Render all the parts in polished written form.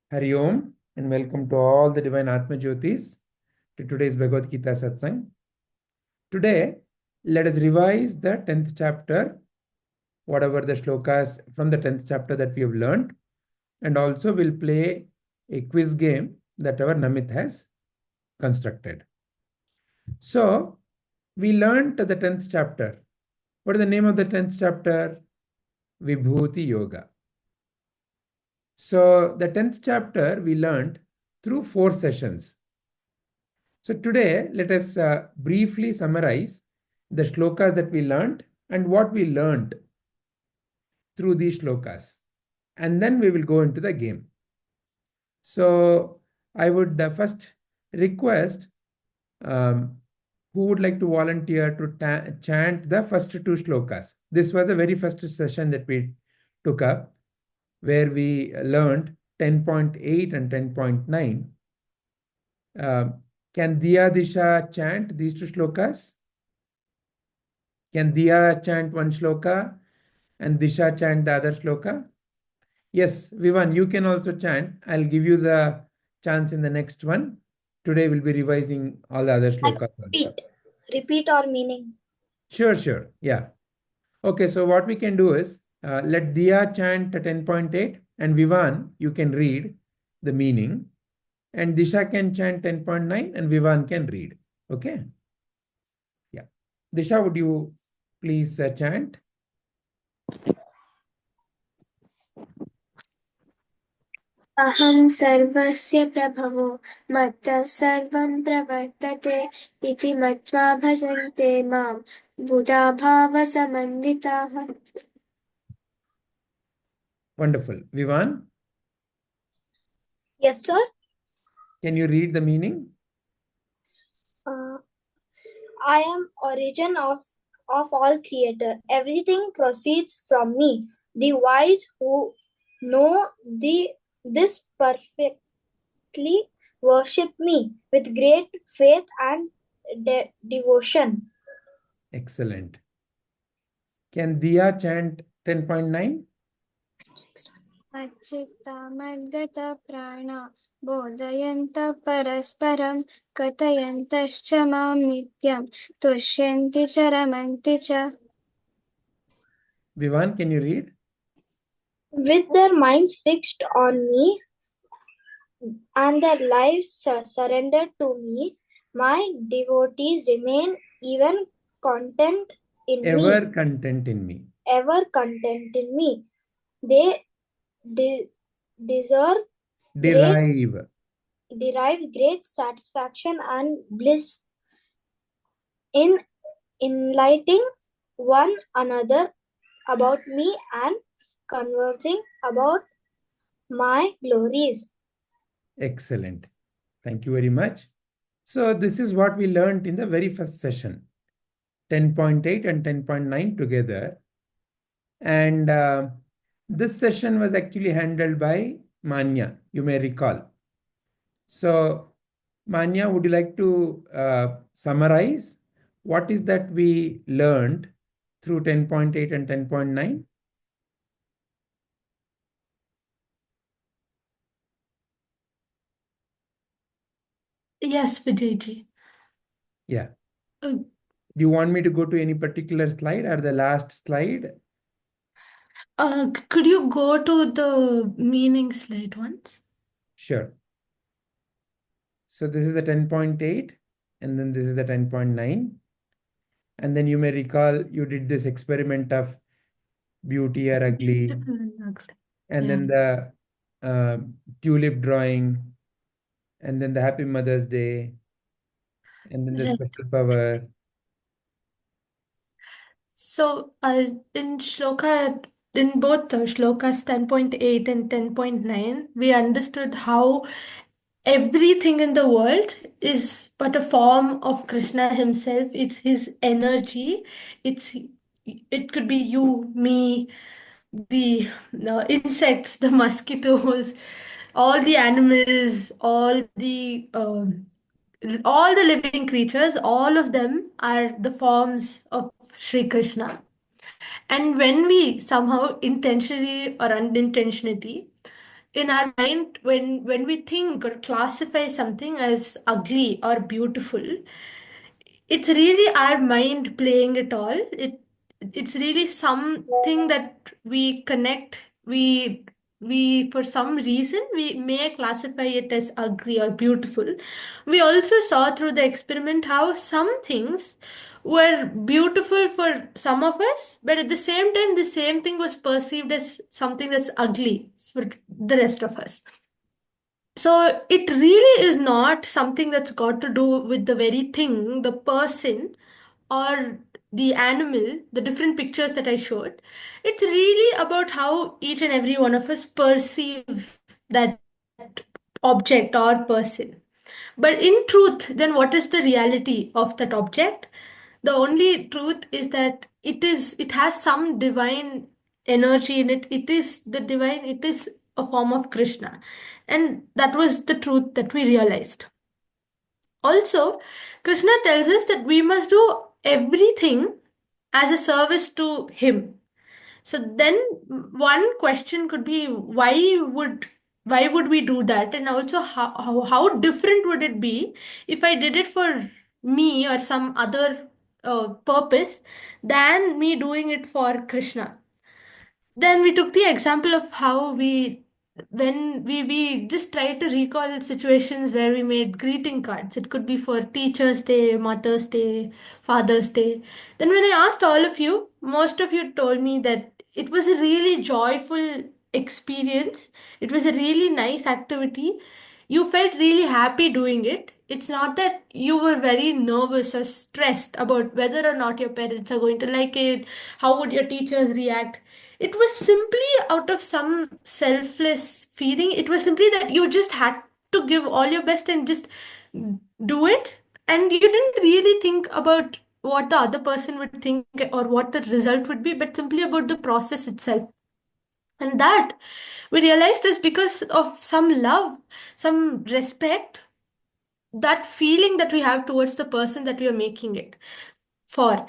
Hari Om and welcome to all the divine Atmajyotis to today's Bhagavad Gita Satsang. Today, let us revise the 10th chapter, whatever the shlokas from the 10th chapter that we have learned, and also we'll play a quiz game that our Namit has constructed. So, we learned the 10th chapter. What is the name of the 10th chapter? Vibhuti Yoga. So, the 10th chapter we learned through 4 sessions. So today, let us briefly summarize the shlokas that we learned and what we learned through these shlokas. And then we will go into the game. So I would first request who would like to volunteer to chant the first 2 shlokas. This was the very first session that we took up, where we learned 10.8 and 10.9. Can Diya Disha chant these 2 shlokas? Can Diya chant one shloka and Disha chant the other shloka? Yes, Vivan, you can also chant. I'll give you the chance in the next one. Today we'll be revising all the other shlokas also. Repeat or meaning. Sure. Yeah. Okay, so what we can do is let Diya chant 10.8 and Vivan, you can read the meaning. And Disha can chant 10.9 and Vivan can read. Okay? Yeah. Disha, would you please chant? Aham sarvasya prabhavo matta sarvam pravartate iti matva bhajante mam buddha bhava samanditaha. Wonderful. Vivan? Yes, sir. Can you read the meaning? I am origin of all creator. Everything proceeds from me. The wise who know this perfectly worship me with great faith and devotion. Excellent. Can Diya chant 10.9? मच्चित्तमद्गत प्राण बोधयन्त परस्परं कथयन्तश्च मां नित्यं तुष्यन्ति च रमन्ति च. Vivan, can you read? With their minds fixed on me and their lives surrendered to me, my devotees remain ever content in me. Ever content in me. Ever content in me. They derive great satisfaction and bliss in enlightening one another about me and conversing about my glories. Excellent. Thank you very much. So this is what we learned in the very first session. 10.8 and 10.9 together. And this session was actually handled by Manya, you may recall. So Manya, would you like to summarize what is that we learned through 10.8 and 10.9? Yes, Vijayji. Yeah. Do you want me to go to any particular slide or the last slide? Could you go to the meaning slide once? Sure. So this is the 10.8 and then this is the 10.9. And then you may recall you did this experiment of beauty or ugly. And then the tulip drawing. And then the Happy Mother's Day. And then the special power. So in both the shlokas 10.8 and 10.9, we understood how everything in the world is but a form of Krishna himself. It's his energy. It could be you, me, the insects, the mosquitoes, all the animals, all the living creatures, all of them are the forms of Sri Krishna. And when we somehow intentionally or unintentionally in our mind, when we think or classify something as ugly or beautiful, it's really our mind playing it all. It's really something that we connect. We for some reason we may classify it as ugly or beautiful. We also saw through the experiment how some things were beautiful for some of us, but at the same time the same thing was perceived as something that's ugly for the rest of us. So it really is not something that's got to do with the very thing, the person, or the animal, the different pictures that I showed. It's really about how each and every one of us perceive that object or person. But in truth, then what is the reality of that object? The only truth is that it has some divine energy in it. It is the divine, it is a form of Krishna. And that was the truth that we realized. Also, Krishna tells us that we must do everything as a service to him. So then one question could be why would we do that? And also how different would it be if I did it for me or some other purpose than me doing it for Krishna? Then we took the example of how we just tried to recall situations where we made greeting cards. It could be for Teachers' Day, Mother's Day, Father's Day. Then when I asked all of you, most of you told me that it was a really joyful experience. It was a really nice activity. You felt really happy doing it. It's not that you were very nervous or stressed about whether or not your parents are going to like it, how would your teachers react. It was simply out of some selfless feeling. It was simply that you just had to give all your best and just do it. And you didn't really think about what the other person would think or what the result would be, but simply about the process itself. And that we realized is because of some love, some respect, that feeling that we have towards the person that we are making it for.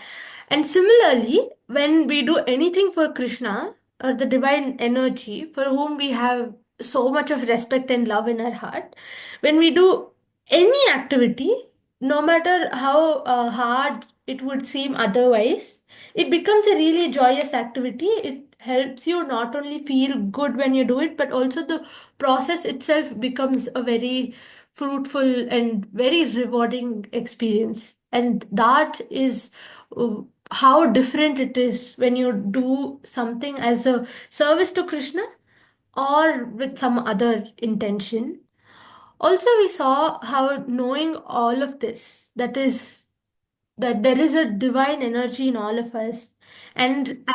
And similarly, when we do anything for Krishna or the divine energy for whom we have so much of respect and love in our heart, when we do any activity, no matter how hard it would seem otherwise, it becomes a really joyous activity. It helps you not only feel good when you do it, but also the process itself becomes a very fruitful and very rewarding experience. And that is uh, how different it is when you do something as a service to Krishna or with some other intention. Also, we saw how knowing all of this, that there is a divine energy in all of us, and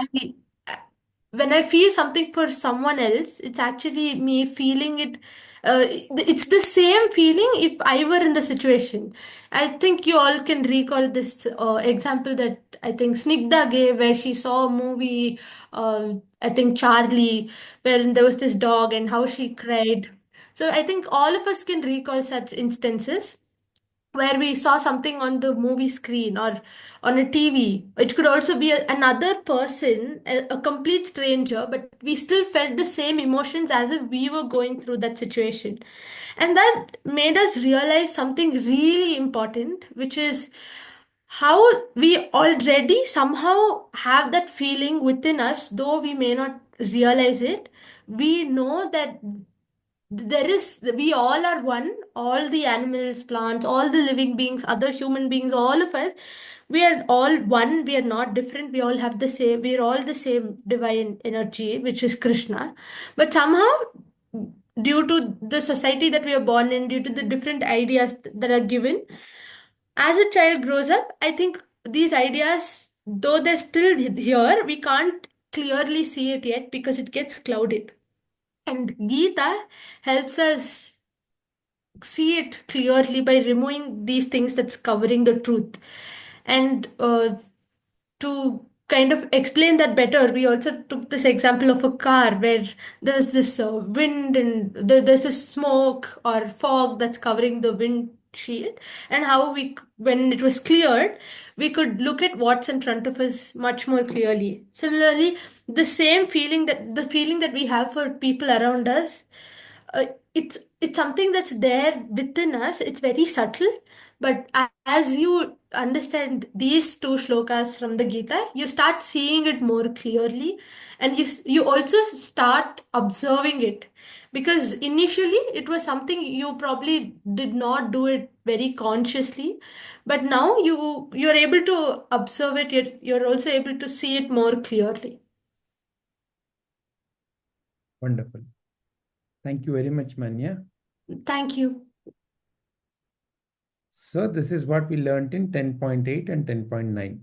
when I feel something for someone else, it's actually me feeling it. It's the same feeling if I were in the situation. I think you all can recall this example that I think Snigdha gave, where she saw a movie, I think Charlie, where there was this dog and how she cried. So I think all of us can recall such instances where we saw something on the movie screen or on a TV. It could also be another person, a complete stranger, but we still felt the same emotions as if we were going through that situation. And that made us realize something really important, which is how we already somehow have that feeling within us, though we may not realize it. We know that we all are one, all the animals, plants, all the living beings, other human beings, all of us, we are all one. We are not different. We all have the same, we are all the same divine energy, which is Krishna. But somehow, due to the society that we are born in, due to the different ideas that are given, as a child grows up, I think these ideas, though they're still here, we can't clearly see it yet because it gets clouded. And Gita helps us see it clearly by removing these things that's covering the truth. And to kind of explain that better, we also took this example of a car where there's this wind and there's this smoke or fog that's covering the windshield, and how when it was cleared, we could look at what's in front of us much more clearly. Similarly, the feeling that we have for people around us, it's something that's there within us. It's very subtle, but as you understand these two shlokas from the Gita, you start seeing it more clearly, and you also start observing it, because initially it was something you probably did not do it very consciously, but now you're able to observe it. You're also able to see it more clearly. Wonderful. Thank you very much, Manya. Thank you. So this is what we learned in 10.8 and 10.9.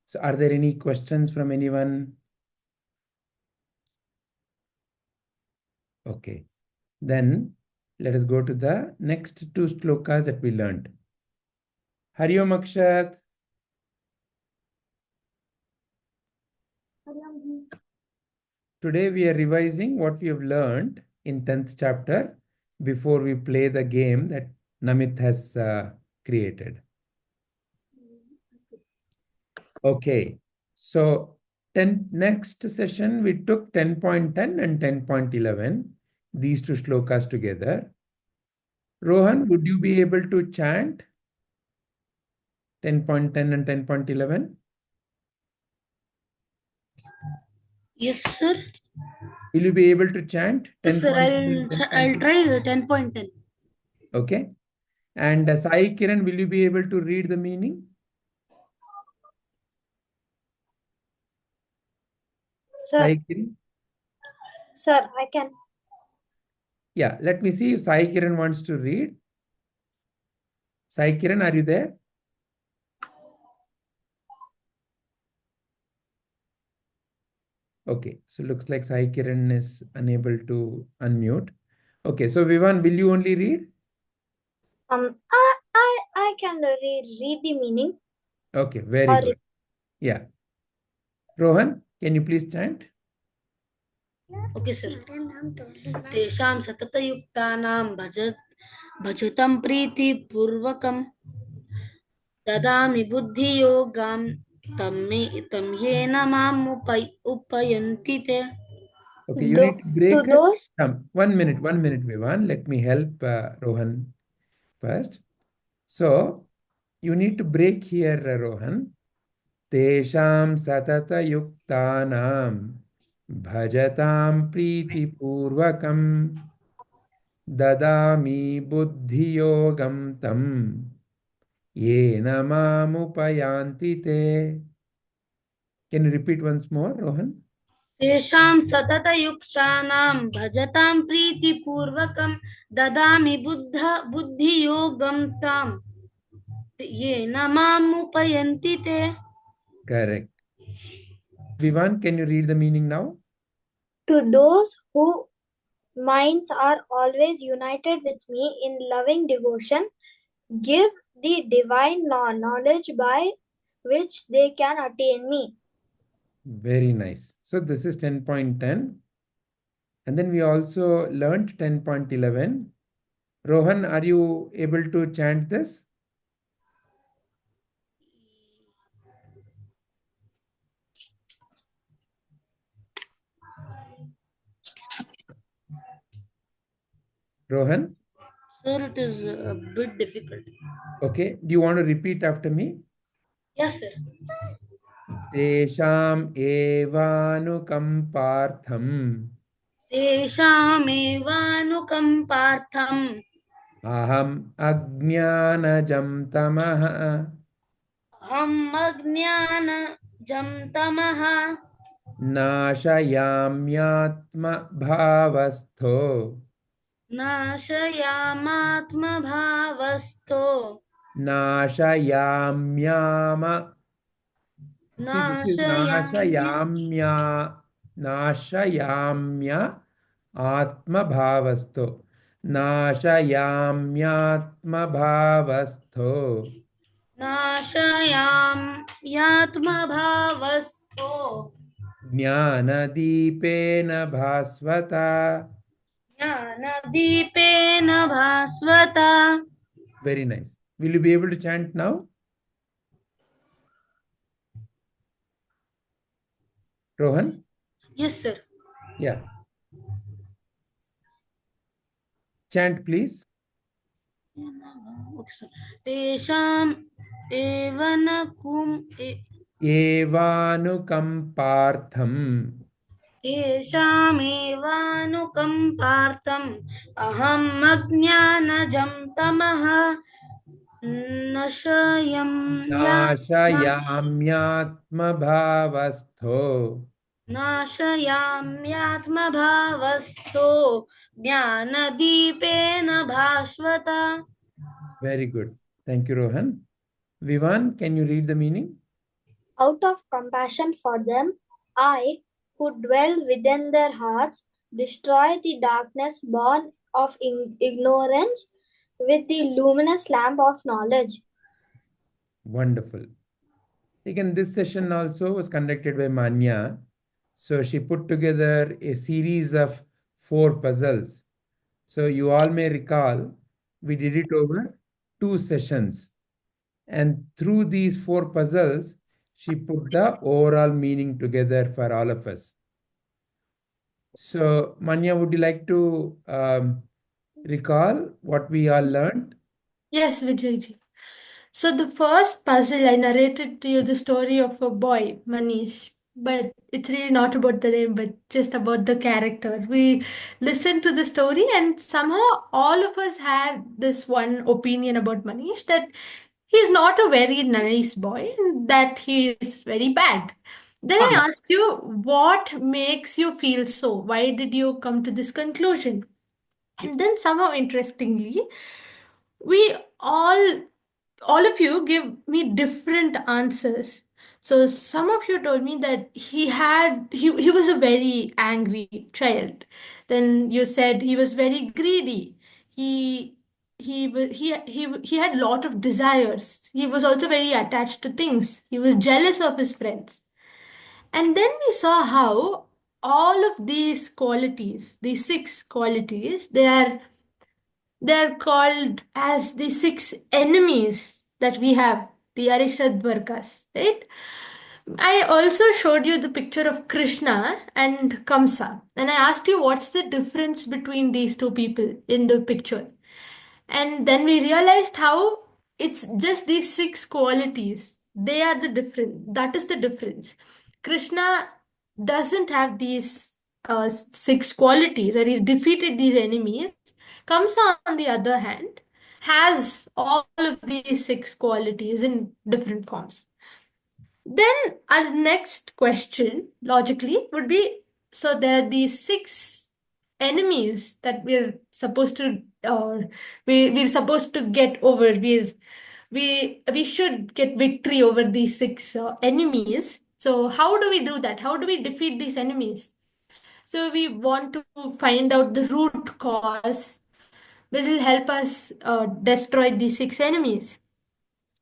So are there any questions from anyone? Okay. Then let us go to the next two shlokas that we learned. Hari Om Akshat. Today we are revising what we have learned in 10th chapter before we play the game that Namit has created. Okay, so next session we took 10.10 and 10.11, these two shlokas together. Rohan, would you be able to chant 10.10 and 10.11? Yes, sir. Will you be able to chant Yes, sir. 10.10? I'll try 10.10. Okay. And Sai Kiran, will you be able to read the meaning? Sir, Sai Kiran? sir, I can. Yeah, let me see if Sai Kiran wants to read. Sai Kiran, are you there? Okay, so looks like Sai Kiran is unable to unmute. Okay, so Vivan, will you only read? I can read the meaning. Okay, very good. Yeah. Rohan, can you please chant? Okay, sir. तेषां सततयुक्तानां भजतं प्रीतिपूर्वकं ददामि बुद्धियोगां तं येन माम् उपयन्ति ते. Okay, you need to break To those 1 minute, Vivan. Let me help Rohan first. So, you need to break here, Rohan. Tesham satata yuktanam bhajatam pritipurvakam dadami buddhiyogam tam yena mamupayanti te. Can you repeat once more, Rohan? तेषां सततयुक्तानां भजतां प्रीतिपूर्वकं ददामि बुद्धियोगं तं येन माम् उपयन्ति ते. Correct. Vivan, can you read the meaning now? to those whose minds are always united with me in loving devotion, give the divine knowledge by which they can attain me. Very nice. So this is 10.10. And then we also learned 10.11. Rohan, are you able to chant this? Rohan? Sir, it is a bit difficult. Okay. Do you want to repeat after me? Yes, sir. Tesham evanukampartham तेषामेवानुकम्पार्थम् aham ajnanajam tamaha अहम् अज्ञानजं तमः nashayamyatma bhavastho नाशयामात्मभावस्थो nashayamyama. See, this is नाशयाम्य nashayamya atma bhavasto. Nashayamyatma bhavastho. नाशयाम्यात्मभावस्थो Jnanadipena bhasvata. ज्ञानदीपेन भास्वता. Very nice. Will you be able to chant now? Rohan? Yes, sir. Yeah. Chant, please. तेषाम् एव न एवानुकम्पार्थम् तेषामेवानुकम्पार्थम् अहम् अज्ञानजं तमः नाशयाम्यात्मभावस्थो नाशयाम्यात्मभावस्थो ज्ञानदीपेन भास्वता. Very good. Thank you, Rohan. Vivan, can you read the meaning? Out of compassion for them, I, who dwell within their hearts, destroy the darkness born of ignorance with the luminous lamp of knowledge. Wonderful. Again, this session also was conducted by Manya. So she put together a series of 4 puzzles. So you all may recall, we did it over 2 sessions. And through these 4 puzzles, she put the overall meaning together for all of us. So, Manya, would you like to recall what we all learned? Yes, Vijayji. So the first puzzle, I narrated to you the story of a boy, Manish, but it's really not about the name, but just about the character. We listened to the story, and somehow all of us had this one opinion about Manish, that he's not a very nice boy and that he is very bad. Then I asked you, what makes you feel so? Why did you come to this conclusion? And then somehow interestingly, we all of you give me different answers. So some of you told me that he was a very angry child. Then you said he was very greedy. He had lot of desires. He was also very attached to things. He was jealous of his friends. And then we saw how all of these qualities, these 6 qualities, they're called as the 6 enemies that we have, the Arishadvargas, right? I also showed you the picture of Krishna and Kamsa, and I asked you what's the difference between these two people in the picture. And then we realized how it's just these 6 qualities. They are the difference. That is the difference. Krishna doesn't have these 6 qualities, or he's defeated these enemies. Kamsa, on the other hand, has all of these 6 qualities in different forms. Then our next question, logically, would be, so there are these 6 enemies that we're supposed to get over. We should get victory over these 6 enemies. So how do we do that? How do we defeat these enemies? So we want to find out the root cause, which will help us destroy these 6 enemies.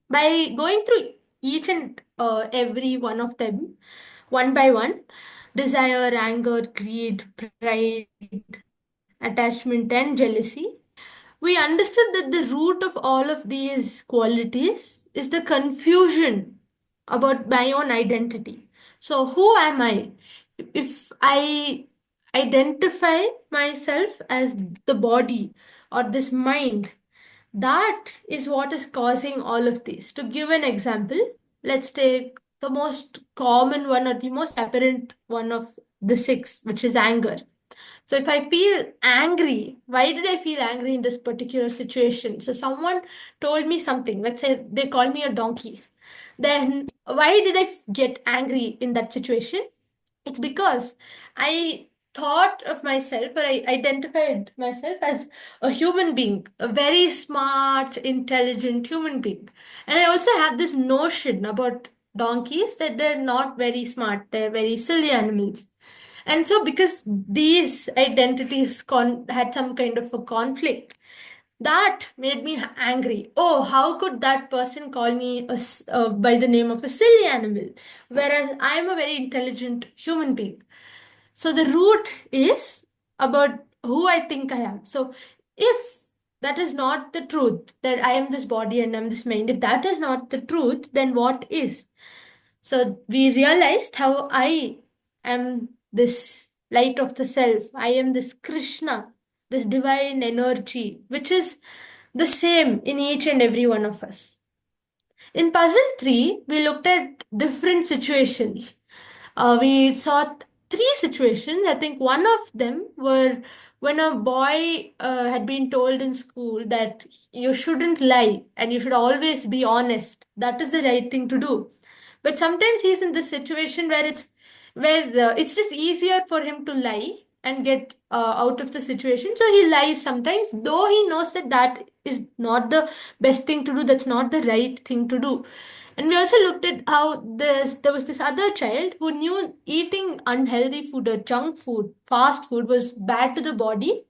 By going through each and every one of them, one by one: desire, anger, greed, pride, attachment, and jealousy, we understood that the root of all of these qualities is the confusion about my own identity. So, who am I? If I identify myself as the body or this mind, that is what is causing all of this. To give an example, let's take the most common one, or the most apparent one of the 6, which is anger. So if I feel angry, why did I feel angry in this particular situation? So someone told me something. Let's say they called me a donkey. Then why did I get angry in that situation? It's because I thought of myself, or I identified myself as a human being, a very smart, intelligent human being. And I also have this notion about donkeys that they're not very smart, they're very silly animals. And so, because these identities had some kind of a conflict, that made me angry. Oh, how could that person call me by the name of a silly animal, whereas I'm a very intelligent human being? So the root is about who I think I am. So if that is not the truth, that I am this body and I'm this mind, if that is not the truth, then what is? So we realized how I am this light of the self. I am this Krishna, this divine energy, which is the same in each and every one of us. In puzzle 3, we looked at different situations. We saw three situations. I think one of them were when a boy had been told in school that you shouldn't lie and you should always be honest. That is the right thing to do. But sometimes he's in this situation where it's just easier for him to lie and get out of the situation. So he lies sometimes, though he knows that that is not the best thing to do. That's not the right thing to do. And we also looked at how there was this other child who knew eating unhealthy food or junk food, fast food was bad to the body,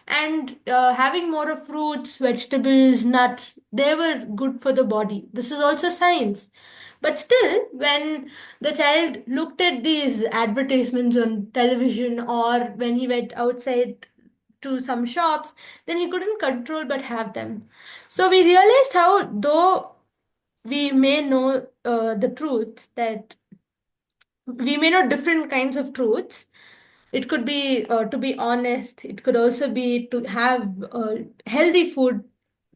and having more of fruits, vegetables, nuts, they were good for the body. This is also science. But still, when the child looked at these advertisements on television or when he went outside to some shops, then he couldn't control but have them. So we realized how, though we may know the truth, that we may know different kinds of truths. It could be to be honest, it could also be to have healthy food,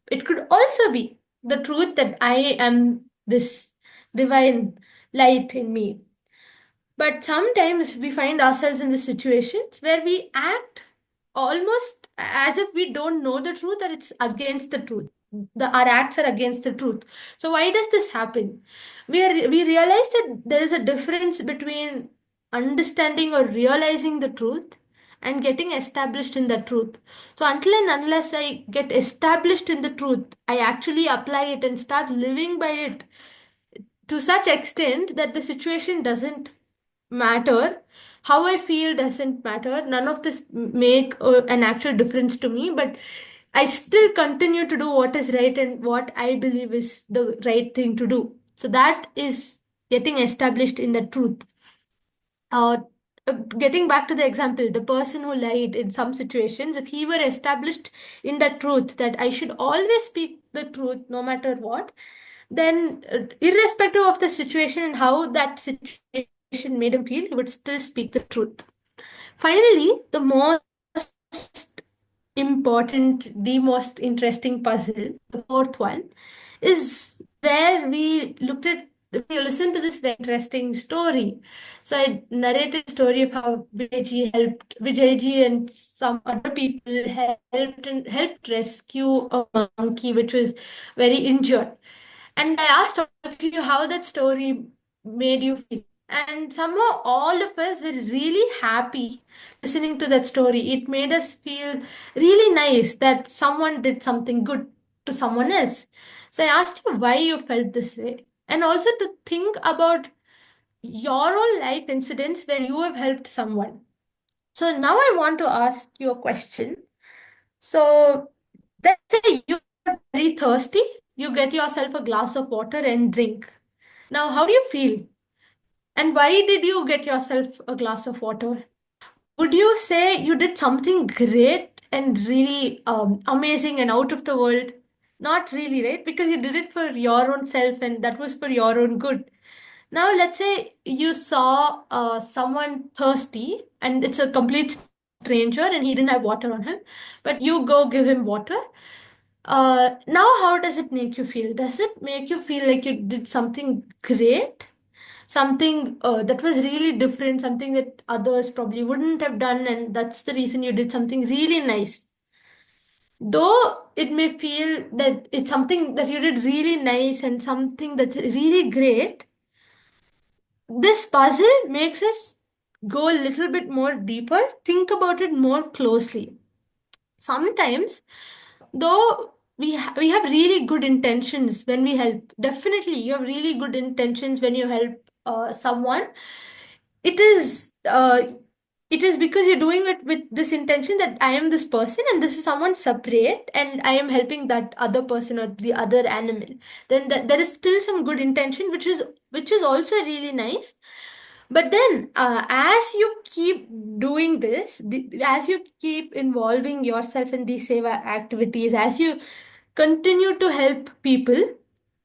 it could also be the truth that I am this divine light in me. But sometimes we find ourselves in the situations where we act almost as if we don't know the truth or it's against the truth. Our acts are against the truth. So why does this happen? We realize that there is a difference between understanding or realizing the truth and getting established in the truth. So until and unless I get established in the truth, I actually apply it and start living by it to such extent that the situation doesn't matter, how I feel doesn't matter, none of this make an actual difference to me, but I still continue to do what is right and what I believe is the right thing to do. So that is getting established in the truth. Getting back to the example, the person who lied in some situations, if he were established in the truth that I should always speak the truth no matter what, then irrespective of the situation and how that situation made him feel, he would still speak the truth. Finally, the most important, the most interesting puzzle, the fourth one, is where we listened to this very interesting story. So I narrated a story of how Vijayji and some other people helped rescue a monkey which was very injured. And I asked all of you how that story made you feel. And somehow all of us were really happy listening to that story. It made us feel really nice that someone did something good to someone else. So I asked you why you felt this way. And also to think about your own life incidents where you have helped someone. So now I want to ask you a question. So let's say you are very thirsty, you get yourself a glass of water and drink. Now, how do you feel? And why did you get yourself a glass of water? Would you say you did something great and really amazing and out of the world? Not really, right? Because you did it for your own self and that was for your own good. Now, let's say you saw someone thirsty and it's a complete stranger and he didn't have water on him, but you go give him water. Now, how does it make you feel? Does it make you feel like you did something great? Something that was really different, something that others probably wouldn't have done, and that's the reason you did something really nice. Though it may feel that it's something that you did really nice and something that's really great, this puzzle makes us go a little bit more deeper, think about it more closely. Sometimes, though we have really good intentions when we help, definitely you have really good intentions when you help someone. It is because you're doing it with this intention that I am this person and this is someone separate and I am helping that other person or the other animal. Then there is still some good intention, which is also really nice. But then, as you keep doing this, as you keep involving yourself in these seva activities, as you continue to help people,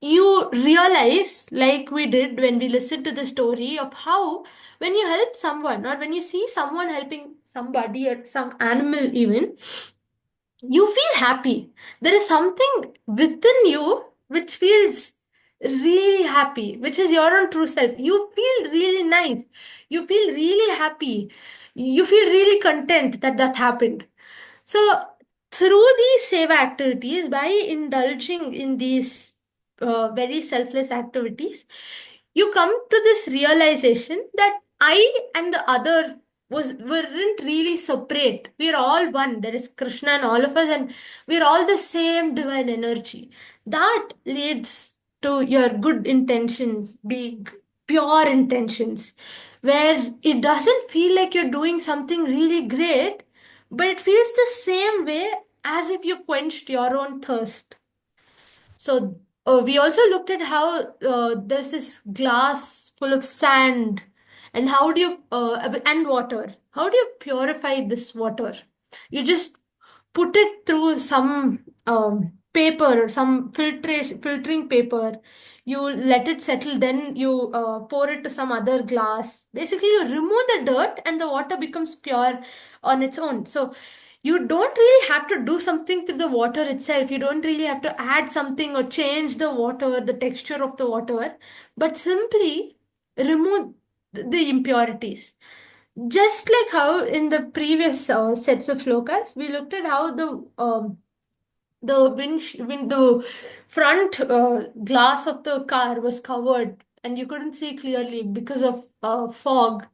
you realize, like we did when we listened to the story of how when you help someone or when you see someone helping somebody or some animal even, you feel happy. There is something within you which feels really happy, which is your own true self. You feel really nice. You feel really happy. You feel really content that that happened. So, through these seva activities, by indulging in these very selfless activities, you come to this realization that I and the other weren't really separate. We are all one. There is Krishna and all of us, and we are all the same divine energy. That leads to your good intentions, being pure intentions, where it doesn't feel like you're doing something really great, but it feels the same way as if you quenched your own thirst. So we also looked at how there's this glass full of sand, and how do you and water. How do you purify this water? You just put it through some paper or some filtering paper. You let it settle, then you pour it to some other glass. Basically, you remove the dirt, and the water becomes pure on its own. So you don't really have to do something to the water itself. You don't really have to add something or change the water, the texture of the water, but simply remove the impurities. Just like how in the previous sets of shlokas, we looked at how the front glass of the car was covered and you couldn't see clearly because of fog.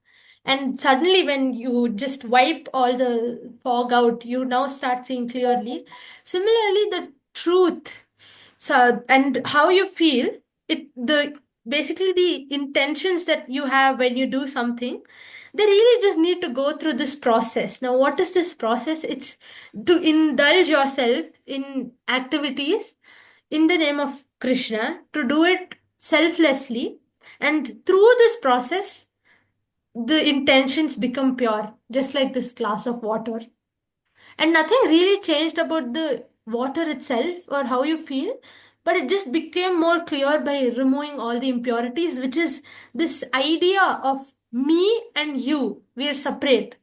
And suddenly, when you just wipe all the fog out, you now start seeing clearly. Similarly, the truth, so and how you feel, it the basically the intentions that you have when you do something, they really just need to go through this process. Now, what is this process? It's to indulge yourself in activities in the name of Krishna, to do it selflessly, and through this process, the intentions become pure, just like this glass of water. And nothing really changed about the water itself or how you feel, but it just became more clear by removing all the impurities, which is this idea of me and you. We are separate.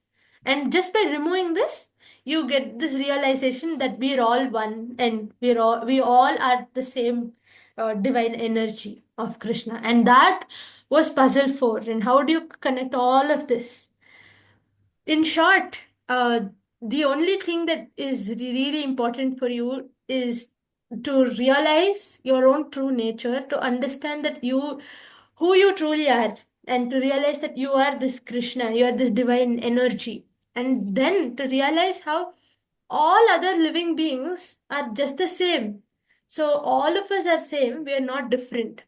And just by removing this, you get this realization that we are all one, and we all are the same divine energy of Krishna. And that was puzzle 4. And how do you connect all of this? In short, the only thing that is really important for you is to realize your own true nature, to understand that who you truly are, and to realize that you are this Krishna, you are this divine energy, and then to realize how all other living beings are just the same. So all of us are same, we are not different.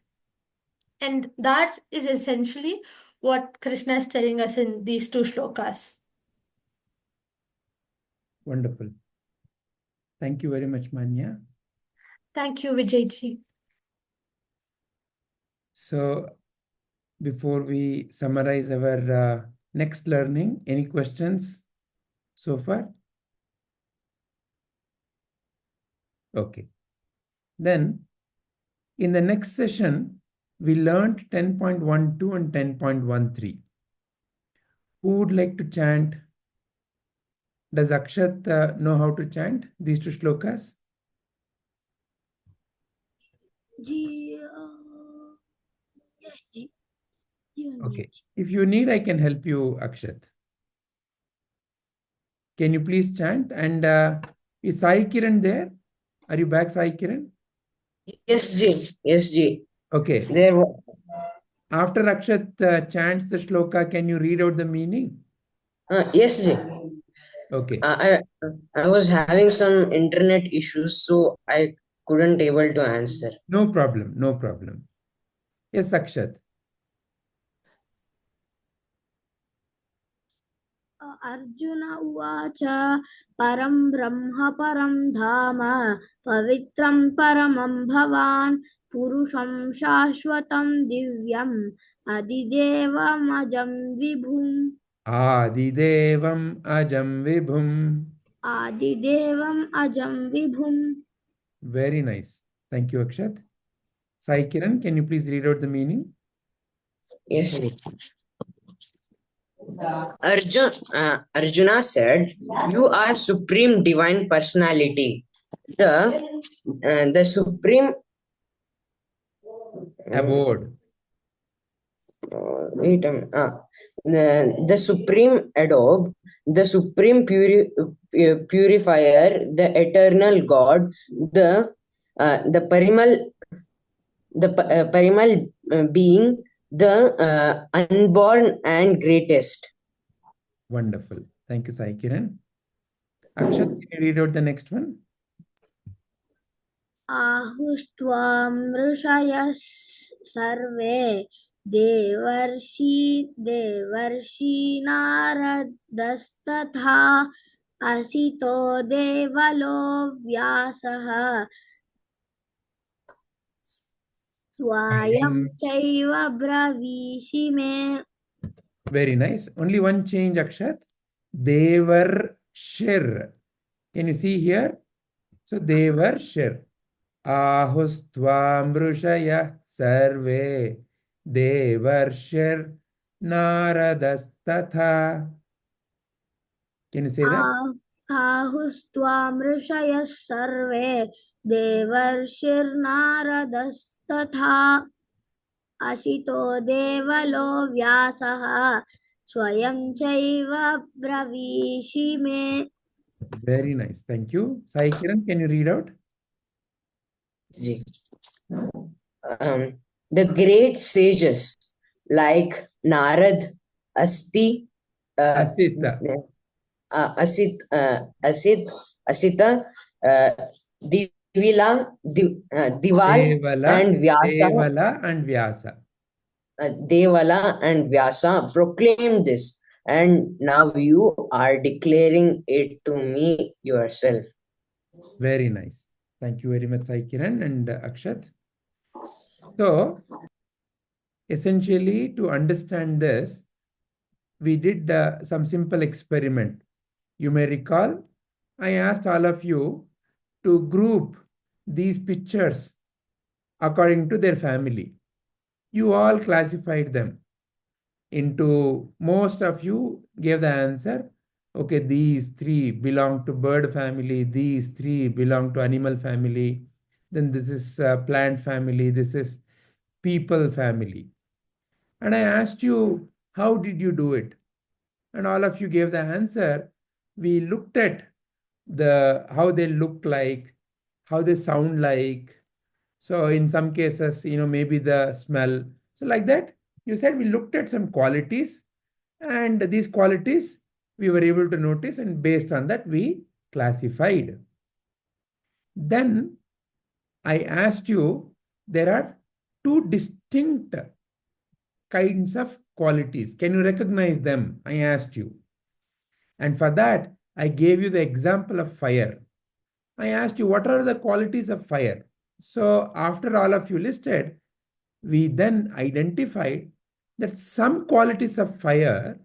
And that is essentially what Krishna is telling us in these two shlokas. Wonderful. Thank you very much, Manya. Thank you, Vijayji. So, before we summarize our next learning, any questions so far? Okay. Then, in the next session, we learned 10.12 and 10.13. Who would like to chant? Does Akshat know how to chant these two shlokas? Yes, Ji. Okay. If you need, I can help you, Akshat. Can you please chant? And is Sai Kiran there? Are you back, Sai Kiran? Yes, Ji. Yes, Ji. Okay. There. After Akshat chants the shloka, can you read out the meaning? Yes, Ji. Okay. I was having some internet issues, so I couldn't able to answer. No problem. No problem. Yes, Akshat. Arjuna uvacha param brahma param dhama pavitram paramam bhavan purusham shashvatam divyam adidevam ajam vibhum. Adidevam ajam vibhum. Adidevam ajam vibhum. Very nice. Thank you, Akshat. Sai Kiran, can you please read out the meaning? Yes, Ji. Arjuna said, "You are supreme divine personality, the supreme." Abode. Wait a minute. The supreme adobe, the supreme purifier, the eternal God, the parimal being, the unborn and greatest. Wonderful. Thank you, Sai Kiran. Akshat, can you read out the next one? आहुस्त्वां ऋषयः सर्वे देवर्षि नारदस्तथा असितो देवलो व्यासः स्वयं चैव ब्रवीषि मे. Very nice. Only one change, Akshat. Devar Shir. Can you see here? So, Devar Shir. Ahustvam Rushaya Sarve Devar Shir Naradastatha. Can you say that? आहुस्त्वां ऋषयः सर्वे देवर्षिर्नारदस्तथा असितो देवलो व्यासः स्वयं चैव ब्रवीषि मे. Very nice. Thank you. Sai Kiran, can you read out? The great sages like Narad, Asti, Asita. Asita, Divala, and Vyasa. Devala and Vyasa. Devala and Vyasa proclaimed this, and now you are declaring it to me yourself. Very nice. Thank you very much, Sai Kiran and Akshat. So, essentially, to understand this, we did some simple experiment. You may recall, I asked all of you to group these pictures according to their family. You all classified them into, most of you gave the answer, okay, these three belong to bird family, these three belong to animal family, then this is plant family, this is people family. And I asked you, how did you do it? And all of you gave the answer. We looked at how they look like, how they sound like. So in some cases, maybe the smell. So like that, you said we looked at some qualities, and these qualities we were able to notice, and based on that we classified. Then I asked you, there are two distinct kinds of qualities. Can you recognize them? I asked you. And for that, I gave you the example of fire. I asked you, what are the qualities of fire? So after all of you listed, we then identified that some qualities of fire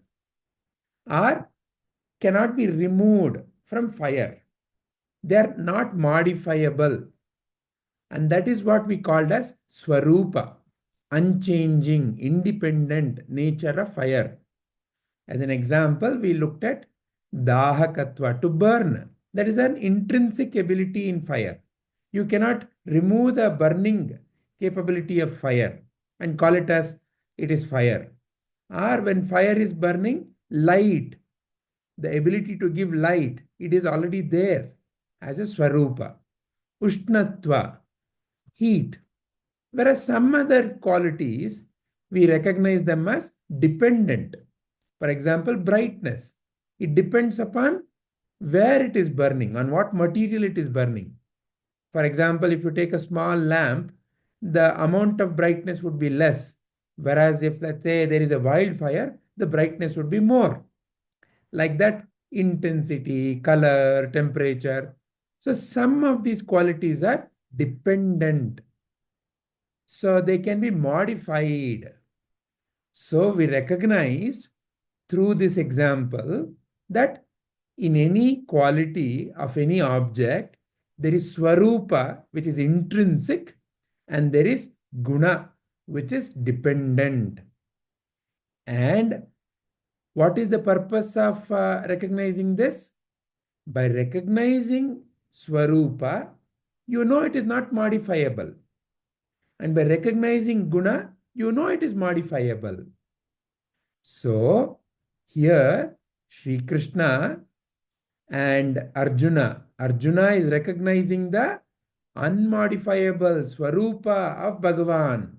cannot be removed from fire. They are not modifiable. And that is what we called as Swarupa, unchanging, independent nature of fire. As an example, we looked at Dahakatva, to burn. That is an intrinsic ability in fire. You cannot remove the burning capability of fire and call it as it is fire. Or when fire is burning, light, the ability to give light, it is already there as a Swarupa. Ushnatva, heat. Whereas some other qualities, we recognize them as dependent. For example, brightness. It depends upon where it is burning, on what material it is burning. For example, if you take a small lamp, the amount of brightness would be less. Whereas if, let's say, there is a wildfire, the brightness would be more. Like that, intensity, color, temperature. So some of these qualities are dependent. So they can be modified. So we recognized through this example that in any quality of any object, there is Swarupa, which is intrinsic, and there is Guna, which is dependent. And What is the purpose of recognizing this? By recognizing Swarupa, you know it is not modifiable. And by recognizing Guna, you know it is modifiable. So, here, Sri Krishna and Arjuna. Arjuna is recognizing the unmodifiable Swarupa of Bhagavan.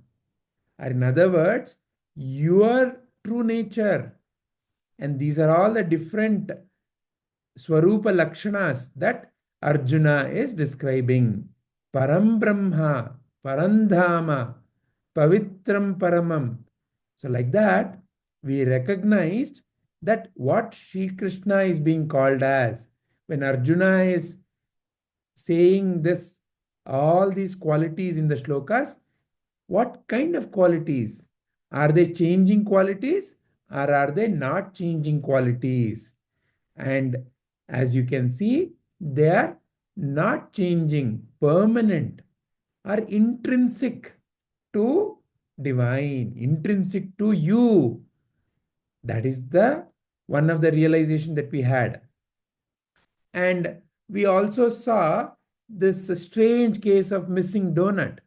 Or in other words, your true nature. And these are all the different Swarupa Lakshanas that Arjuna is describing. Param Brahma, Parandhama, Pavitram Paramam. So like that, we recognized that what Sri Krishna is being called as, when Arjuna is saying this, all these qualities in the shlokas, what kind of qualities? Are they changing qualities or are they not changing qualities? And as you can see, they are not changing, permanent, or intrinsic to divine, intrinsic to you. That is the one of the realization that we had. And we also saw this strange case of missing donut,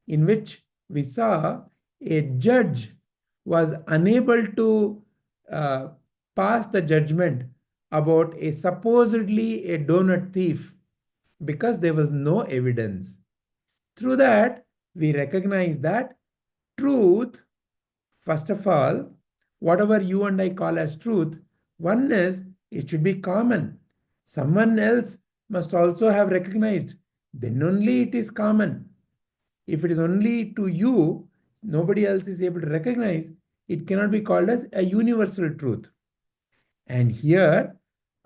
in which we saw a judge was unable to pass the judgment about a supposedly a donut thief because there was no evidence. Through that, we recognize that truth, first of all, whatever you and I call as truth, one is it should be common. Someone else must also have recognized. Then only it is common. If it is only to you, nobody else is able to recognize, it cannot be called as a universal truth. And here,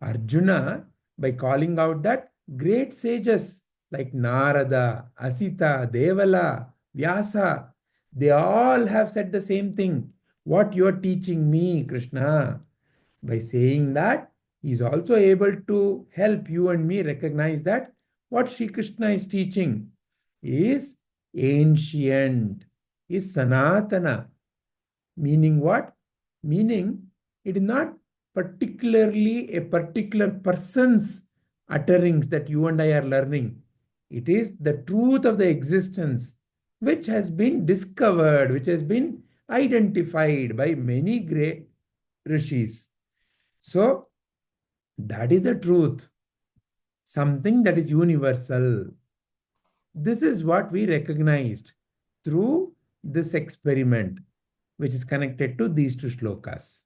Arjuna, by calling out that great sages like Narada, Asita, Devala, Vyasa, they all have said the same thing. What you are teaching me, Krishna. By saying that, he is also able to help you and me recognize that what Sri Krishna is teaching is ancient, is Sanatana. Meaning what? Meaning it is not particularly a particular person's utterings that you and I are learning. It is the truth of the existence which has been discovered, which has been identified by many great rishis. So, that is the truth. Something that is universal. This is what we recognized through this experiment, which is connected to these two shlokas.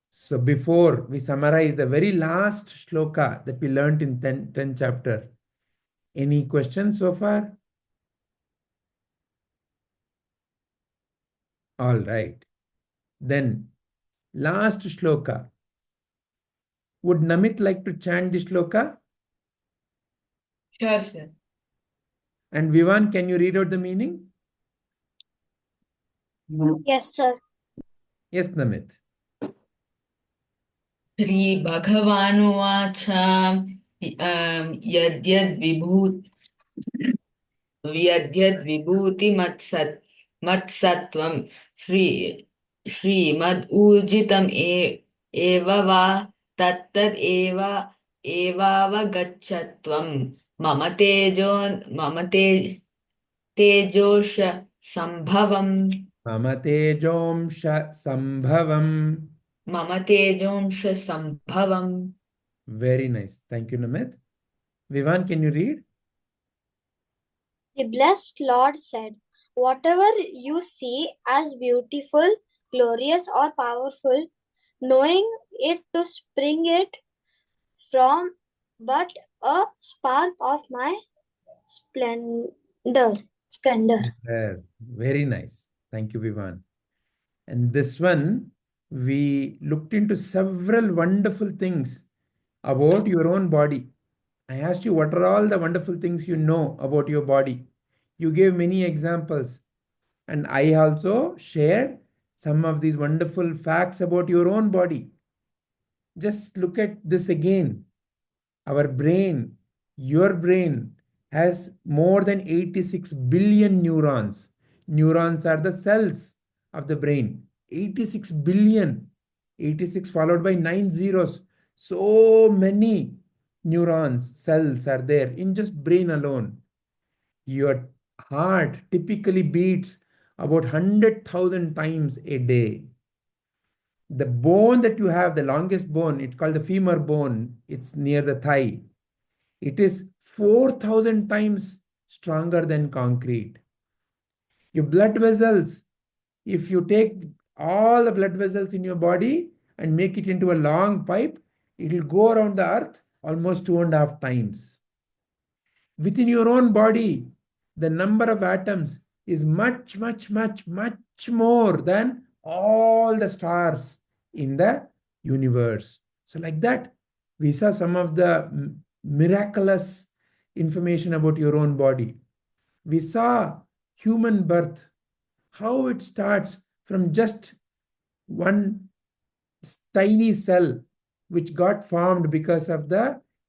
So before we summarize the very last shloka that we learned in 10th chapter, any questions so far? All right. Then last shloka. Would Namit like to chant the shloka? Sure, sir. And Vivan, can you read out the meaning? Yes, sir. Yes, Namit. Shri Bhagavanuvacha Yadyad Vibhuti Matsatvam Shrimad Urjitam Eva Va Tattad Evavagachatvam Mama Tejosha Sambhavam Mama tejomsha sambhavam. Mama Tejomsha Sambhavam. Very nice. Thank you, Namit. Vivan, can you read? The blessed Lord said, whatever you see as beautiful, glorious, or powerful, knowing it to spring it from but a spark of my splendor. Very nice. Thank you, Vivan. And this one, we looked into several wonderful things about your own body. I asked you, what are all the wonderful things you know about your body? You gave many examples. And I also shared some of these wonderful facts about your own body. Just look at this again. Our brain, your brain, has more than 86 billion neurons. Neurons are the cells of the brain. 86 billion. 86 followed by 9 zeros. So many neurons, cells are there in just brain alone. Your heart typically beats about 100,000 times a day. The bone that you have, the longest bone, it's called the femur bone. It's near the thigh. It is 4,000 times stronger than concrete. Your blood vessels, if you take all the blood vessels in your body and make it into a long pipe, it will go around the earth almost 2.5 times. Within your own body, the number of atoms is much, much, much, much more than all the stars in the universe. So like that, we saw some of the miraculous information about your own body. We saw human birth, how it starts from just one tiny cell which got formed because of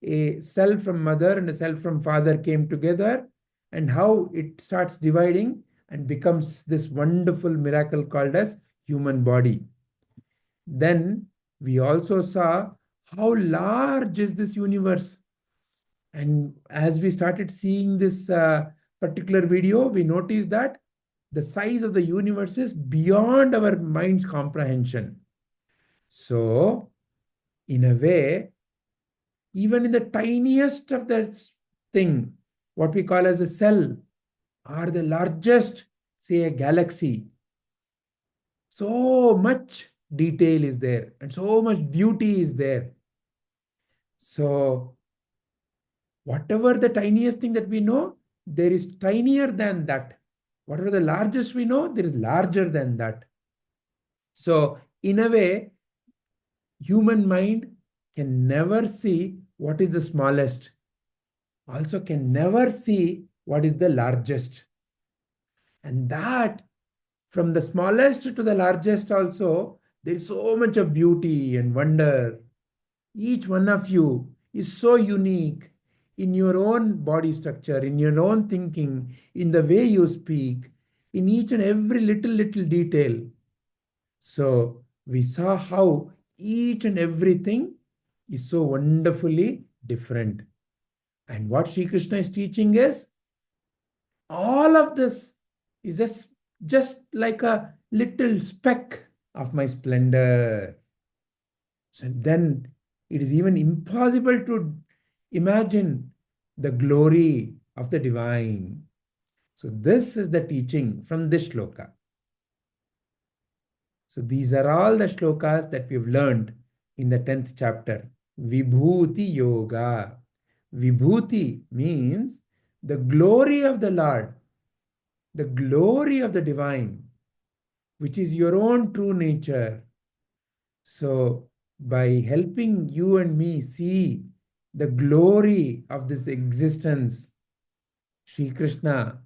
a cell from mother and a cell from father came together, and how it starts dividing and becomes this wonderful miracle called as human body. Then we also saw how large is this universe. And as we started seeing this particular video, we noticed that the size of the universe is beyond our mind's comprehension. So, in a way, even in the tiniest of that thing, what we call as a cell, or the largest, say, a galaxy, so much detail is there and so much beauty is there. So, whatever the tiniest thing that we know, there is tinier than that. Whatever the largest we know, there is larger than that. So, in a way, human mind can never see what is the smallest, also can never see what is the largest. And that from the smallest to the largest also, there is so much of beauty and wonder. Each one of you is so unique in your own body structure, in your own thinking, in the way you speak, in each and every little detail. So we saw how each and everything is so wonderfully different. And what Sri Krishna is teaching is all of this is just like a little speck of my splendor. So then it is even impossible to imagine the glory of the divine. So this is the teaching from this shloka. So these are all the shlokas that we've learned in the 10th chapter. Vibhuti Yoga. Vibhuti means the glory of the Lord, the glory of the divine, which is your own true nature. So by helping you and me see the glory of this existence, Sri Krishna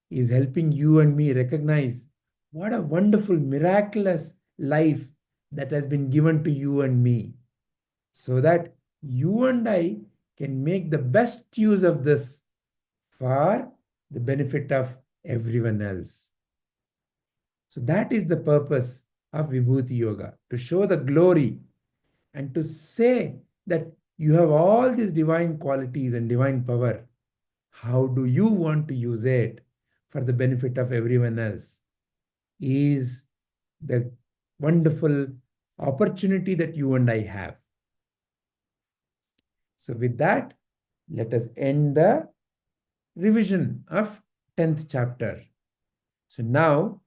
is helping you and me recognize what a wonderful, miraculous life that has been given to you and me, so that you and I can make the best use of this for the benefit of everyone else. So that is the purpose of Vibhuti Yoga, to show the glory and to say that you have all these divine qualities and divine power. How do you want to use it for the benefit of everyone else? Is the wonderful opportunity that you and I have. So with that, let us end the revision of 10th chapter. So now